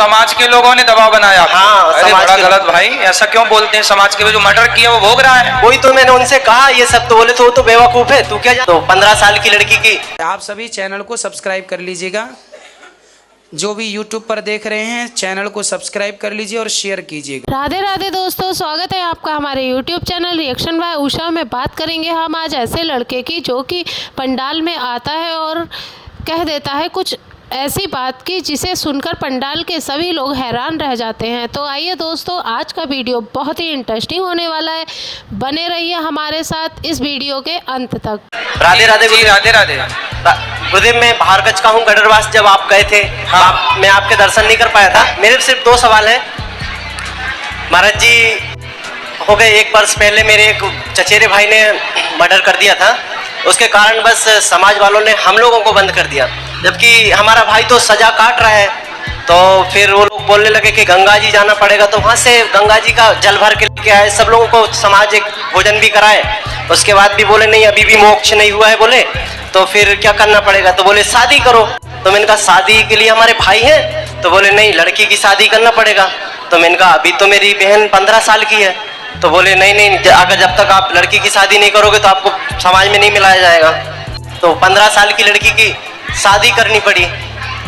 समाज के लोगों ने दबाव बनाया। हाँ, अरे समाज बड़ा के गलत भाई, ऐसा क्यों बोलते हैं? समाज के जो मर्डर किया वो भोग रहा है। वही तो मैंने उनसे कहा ये सब, तो बोले तो वो तो बेवकूफ है, तू क्या तो 15 साल की लड़की की। आप सभी चैनल को सब्सक्राइब कर लीजिएगा, जो भी YouTube पर देख रहे हैं चैनल को सब्सक्राइब कर लीजिए और शेयर कीजिएगा। राधे राधे दोस्तों, स्वागत है आपका हमारे YouTube channel reaction by Usha में। बात करेंगे हम आज ऐसे लड़के की जो कि पंडाल में आता है और कह देता है कुछ ऐसी बात की जिसे सुनकर पंडाल के सभी लोग हैरान रह जाते हैं। तो आइए दोस्तों, आज का वीडियो बहुत ही इंटरेस्टिंग होने वाला है, बने रहिए हमारे साथ इस वीडियो के अंत तक। राधे राधे जी, राधे राधे। गुरुदेव, मैं भारगज का हूँ गडरवास। जब आप गए थे मैं आपके दर्शन नहीं कर पाया था। मेरे सिर्फ 2 सवाल हैं महाराज जी। हो गए 1 वर्ष पहले मेरे एक चचेरे भाई ने मर्डर कर दिया था, उसके कारण बस समाज वालों ने हम लोगों को बंद कर दिया, जबकि हमारा भाई तो सजा काट रहा है। तो फिर वो लोग बोलने लगे कि गंगा जी जाना पड़ेगा, तो वहाँ से गंगा जी का जल भर के लेके आए, सब लोगों को समाज एक भोजन भी कराए। उसके बाद भी बोले नहीं अभी भी मोक्ष नहीं हुआ है, बोले तो फिर क्या करना पड़ेगा? तो बोले शादी करो। तो मैंने कहा शादी के लिए हमारे भाई हैं? तो बोले नहीं लड़की की शादी करना पड़ेगा। तो मैंने कहा अभी तो मेरी बहन 15 साल की है। तो बोले नहीं नहीं, अगर जब तक आप लड़की की शादी नहीं करोगे तो आपको समाज में नहीं मिलाया जाएगा। तो 15 साल की लड़की की शादी करनी पड़ी।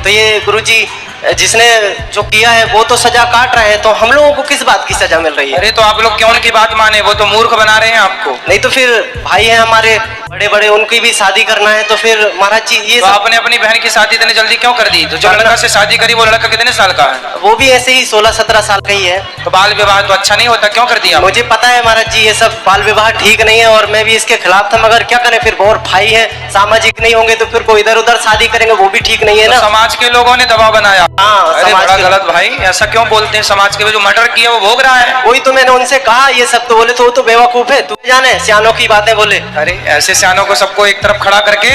तो ये गुरुजी जिसने जो किया है वो तो सजा काट रहे हैं, तो हम लोगों को किस बात की सजा मिल रही है? अरे तो आप लोग क्यों उनकी बात माने? वो तो मूर्ख बना रहे हैं आपको। नहीं तो फिर भाई हैं हमारे बड़े बड़े, उनकी भी शादी करना है। तो फिर महाराज जी ये तो आपने अपनी बहन की शादी इतनी जल्दी क्यों कर दी? तो जो लड़का से शादी करी वो लड़का कितने साल का है? वो भी ऐसे ही 16-17 साल का ही है। तो बाल विवाह तो अच्छा नहीं होता, क्यों कर दिया? मुझे पता है महाराज जी ये सब बाल विवाह ठीक नहीं है और मैं भी इसके खिलाफ था, मगर क्या करें फिर, और भाई है सामाजिक नहीं होंगे तो फिर कोई इधर उधर शादी करेंगे, वो भी ठीक नहीं है ना। समाज के लोगों ने दबाव बनाया। हाँ, अरे बड़ा गलत भाई, ऐसा क्यों बोलते हैं? समाज के जो मर्डर किया वो भोग रहा है। वही तो मैंने उनसे कहा ये सब, तो बोले तो वो तो बेवकूफ है, तू जाने सियानों की बातें बोले। अरे ऐसे सियानों को सबको एक तरफ खड़ा करके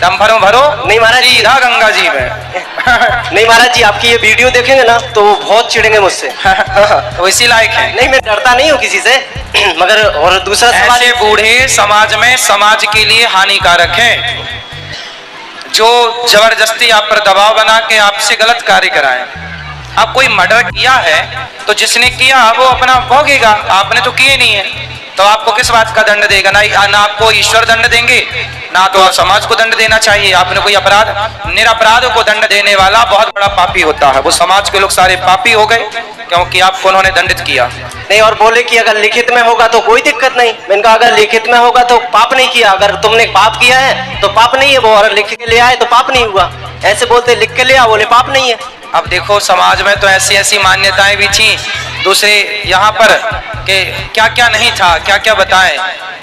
दम भरो नहीं महाराज जी, सीधा गंगा जी में। नहीं महाराज जी, आपकी ये वीडियो देखेंगे ना तो वो बहुत चिढ़ेंगे मुझसे। तो इसी लायक है। नहीं मैं डरता नहीं हूँ किसी से, मगर और दूसरा सवाल, ऐसे बूढ़े समाज में समाज के लिए हानिकारक हैं, जो जबरदस्ती आप पर दबाव बना के आपसे गलत कार्य कराएं। आप कोई मर्डर किया है तो जिसने किया वो अपना भोगेगा, आपने तो किए नहीं है। तो आपको किस बात का दंड देगा? ना आपको ईश्वर दंड देंगे, ना तो आप समाज को दंड देना चाहिए। आपने कोई अपराध, निरपराध को दंड देने वाला बहुत बड़ा पापी होता है। वो समाज के लोग सारे पापी हो गए क्योंकि आपको उन्होंने दंडित किया। नहीं और बोले कि अगर लिखित में होगा तो कोई दिक्कत नहीं। मैंने कहा अगर लिखित में होगा तो पाप नहीं किया, अगर तुमने पाप किया है तो पाप नहीं है वो, और लिख के ले आए तो पाप नहीं हुआ। ऐसे बोलते लिख के ले आ, बोले पाप नहीं है। अब देखो समाज में तो ऐसी ऐसी मान्यताएं भी थी दूसरे यहाँ पर कि क्या क्या नहीं था, क्या क्या बताएं।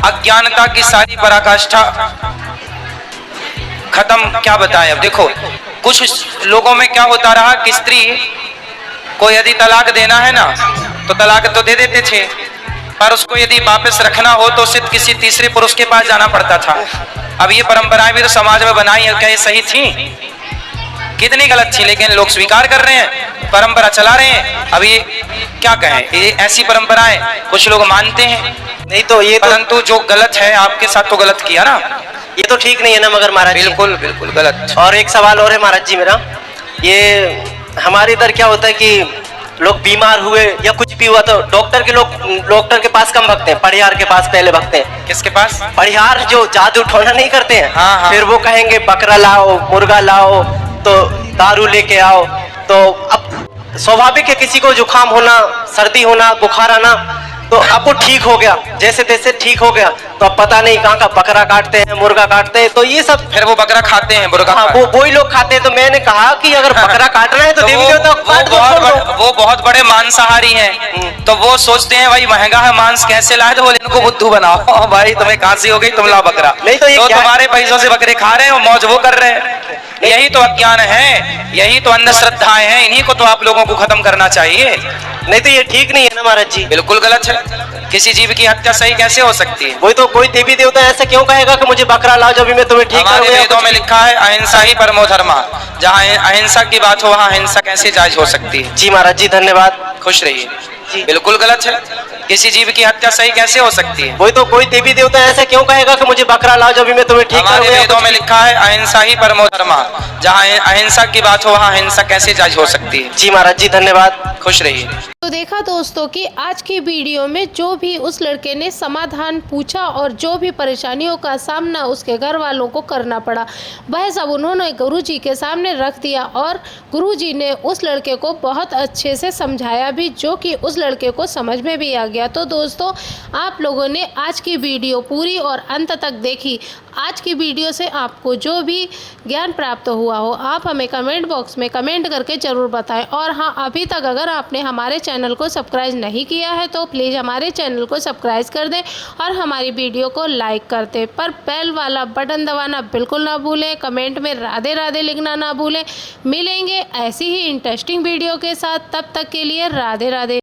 अज्ञानता की सारी पराकाष्ठा खत्म, क्या बताएं। अब देखो कुछ लोगों में क्या होता रहा कि स्त्री को यदि तलाक देना है ना तो तलाक तो दे देते थे, पर उसको यदि वापस रखना हो तो सिर्फ किसी तीसरे पुरुष के पास जाना पड़ता था। अब ये परंपराएं भी तो समाज में बनाई है, क्या ये सही थी? कितनी गलत थी, लेकिन लोग स्वीकार कर रहे हैं, परंपरा चला रहे हैं। अब ये क्या कहें, ये ऐसी परंपराएं कुछ लोग मानते हैं। नहीं तो ये परंतु जो गलत है आपके साथ तो गलत किया ना, ये तो ठीक नहीं है ना। मगर महाराज बिल्कुल बिल्कुल गलत। और एक सवाल और है महाराज जी मेरा, ये हमारे इधर क्या होता है कि लोग बीमार हुए या कुछ भी हुआ तो डॉक्टर के पास कम भगते हैं, परिहार के पास पहले भगते हैं। किसके पास? परिहार जो जादू टोना नहीं करते हैं। हाँ। फिर वो कहेंगे बकरा लाओ, मुर्गा लाओ, तो दारू लेके आओ। तो अब स्वाभाविक है किसी को जुकाम होना, सर्दी होना, बुखार आना, तो अब वो ठीक हो गया, जैसे तैसे ठीक हो गया, तो अब पता नहीं कहाँ का बकरा काटते हैं, मुर्गा काटते हैं, तो ये सब फिर वो बकरा खाते हैं, मुर्गा। हाँ, वो ही लोग खाते हैं। तो मैंने कहा कि अगर बकरा काटना है तो देवी देवता को काट दो। वो बहुत बड़े मांसाहारी हैं, तो वो सोचते हैं भाई महंगा है मांस, कैसे लाए? तो बोले इनको बुद्धू बनाओ भाई, तुम्हें खांसी हो गई तुम लाओ बकरा। नहीं तो ये तुम्हारे पैसों से बकरे खा रहे हैं, मौज वो कर रहे हैं। यही तो अज्ञान है, यही तो अंधश्रद्धाएं हैं, इन्हीं को तो आप लोगों को खत्म करना चाहिए। नहीं तो ये ठीक नहीं है ना महाराज जी। बिल्कुल गलत है, किसी जीव की हत्या सही कैसे हो सकती है? वही तो, कोई देवी देवता ऐसा क्यों कहेगा कि मुझे बकरा लाओ जब भी मैं तुम्हें ठीक हमारे करूंगा? वेदों में लिखा है अहिंसा ही परमो धर्म। जहाँ अहिंसा की बात हो वहाँ अहिंसा कैसे जायज हो सकती है? जी महाराज जी धन्यवाद, खुश रहिए। जी। बिल्कुल गलत है। किसी जीव की हत्या सही कैसे हो सकती है? वही तो, कोई देवी देवता ऐसा क्यों कहेगा कि मुझे बकरा लाओ जब भी मैं तुम्हें ठीक हमारे करूंगा? वेदों में लिखा है अहिंसा ही परमो धर्म। जहाँ अहिंसा की बात हो वहाँ हिंसा कैसे जायज हो सकती है? जी महाराज जी, धन्यवाद। खुश रहिए। तो देखा दोस्तों कि आज की वीडियो में जो भी उस लड़के ने समाधान पूछा और जो भी परेशानियों का सामना उसके घर वालों को करना पड़ा, वह सब उन्होंने गुरुजी के सामने रख दिया और गुरुजी ने उस लड़के को बहुत अच्छे से समझाया भी, जो कि उस लड़के को समझ में भी आ गया। तो दोस्तों, आप लोगों ने आज की वीडियो पूरी और अंत तक देखी। आज की वीडियो से आपको जो भी ज्ञान प्राप्त हुआ हो, आप हमें कमेंट बॉक्स में कमेंट करके ज़रूर बताएं। और हाँ, अभी तक अगर आपने हमारे चैनल को सब्सक्राइब नहीं किया है तो प्लीज़ हमारे चैनल को सब्सक्राइब कर दें और हमारी वीडियो को लाइक कर दें। पर बेल वाला बटन दबाना बिल्कुल ना भूलें। कमेंट में राधे राधे लिखना ना भूलें। मिलेंगे ऐसी ही इंटरेस्टिंग वीडियो के साथ, तब तक के लिए राधे राधे।